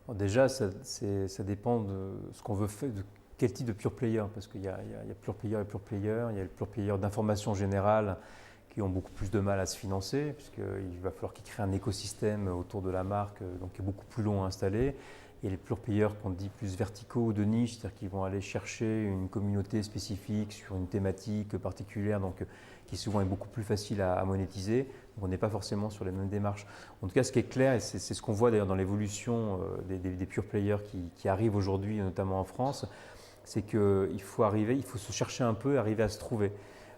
Bon, déjà, ça dépend de ce qu'on veut faire, de quel type de pure player, parce qu'il y a pure player et pure player, il y a le pure player d'information générale qui ont beaucoup plus de mal à se financer, puisqu'il va falloir qu'ils créent un écosystème autour de la marque, donc qui est beaucoup plus long à installer. Et les pure players qu'on dit plus verticaux ou de niche, c'est-à-dire qu'ils vont aller chercher une communauté spécifique sur une thématique particulière, donc qui souvent est beaucoup plus facile à monétiser. Donc on n'est pas forcément sur les mêmes démarches. En tout cas, ce qui est clair, et c'est ce qu'on voit d'ailleurs dans l'évolution des pure players qui arrivent aujourd'hui, notamment en France, c'est qu'il faut arriver, il faut se chercher un peu et arriver à se trouver.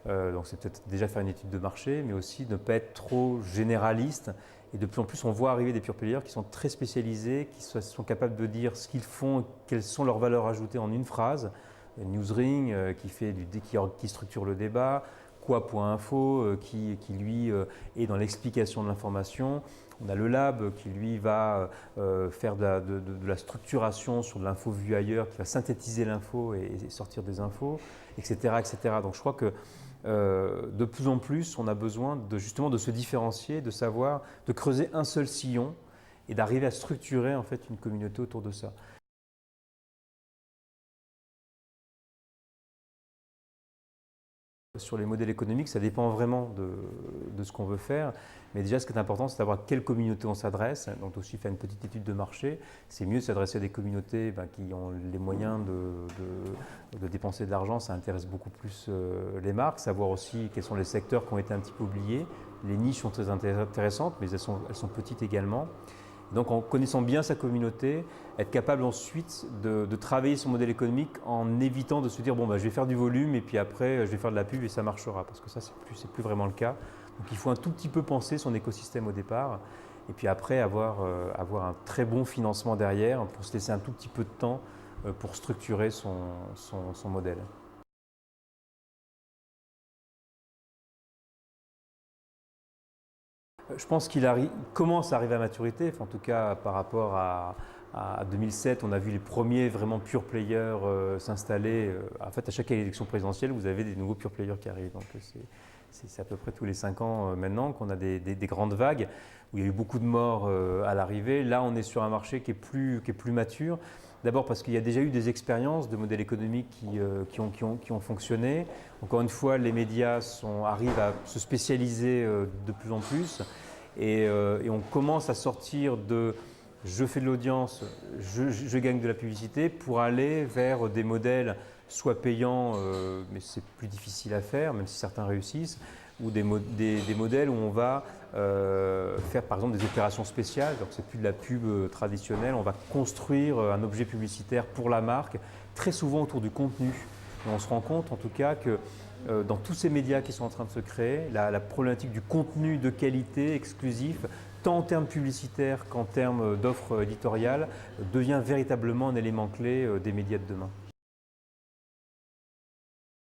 Donc c'est peut-être déjà faire une étude de marché, mais aussi ne pas être trop généraliste. Et de plus en plus, on voit arriver des pure players qui sont très spécialisés, qui sont capables de dire ce qu'ils font, quelles sont leurs valeurs ajoutées en une phrase. Newsring qui structure le débat, Quoi.info qui lui est dans l'explication de l'information. On a le Lab qui lui va faire de la structuration sur de l'info vue ailleurs, qui va synthétiser l'info et sortir des infos, etc., etc. Donc je crois que de plus en plus, on a besoin justement de se différencier, de savoir, de creuser un seul sillon et d'arriver à structurer en fait une communauté autour de ça. Sur les modèles économiques, ça dépend vraiment de ce qu'on veut faire. Mais déjà, ce qui est important, c'est d'avoir quelle communauté on s'adresse. Donc aussi faire une petite étude de marché. C'est mieux de s'adresser à des communautés qui ont les moyens de dépenser de l'argent. Ça intéresse beaucoup plus les marques. Savoir aussi quels sont les secteurs qui ont été un petit peu oubliés. Les niches sont très intéressantes, mais elles sont petites également. Donc en connaissant bien sa communauté, être capable ensuite de travailler son modèle économique en évitant de se dire bon je vais faire du volume et puis après je vais faire de la pub et ça marchera, parce que ça c'est plus vraiment le cas. Donc il faut un tout petit peu penser son écosystème au départ et puis après avoir un très bon financement derrière pour se laisser un tout petit peu de temps pour structurer son modèle. Je pense qu'il commence à arriver à maturité, en tout cas par rapport à 2007, on a vu les premiers vraiment pure players s'installer. En fait, à chaque élection présidentielle, vous avez des nouveaux pure players qui arrivent. Donc c'est à peu près tous les 5 ans maintenant qu'on a des grandes vagues où il y a eu beaucoup de morts à l'arrivée. Là, on est sur un marché qui est plus mature. D'abord parce qu'il y a déjà eu des expériences de modèles économiques qui ont fonctionné. Encore une fois, les médias arrivent à se spécialiser de plus en plus et on commence à sortir de je fais de l'audience, je gagne de la publicité pour aller vers des modèles soit payants, mais c'est plus difficile à faire, même si certains réussissent, ou des modèles où on va faire par exemple des opérations spéciales, donc c'est plus de la pub traditionnelle, on va construire un objet publicitaire pour la marque, très souvent autour du contenu. Et on se rend compte en tout cas que dans tous ces médias qui sont en train de se créer, la problématique du contenu de qualité exclusif, tant en termes publicitaires qu'en termes d'offres éditoriales, devient véritablement un élément clé des médias de demain.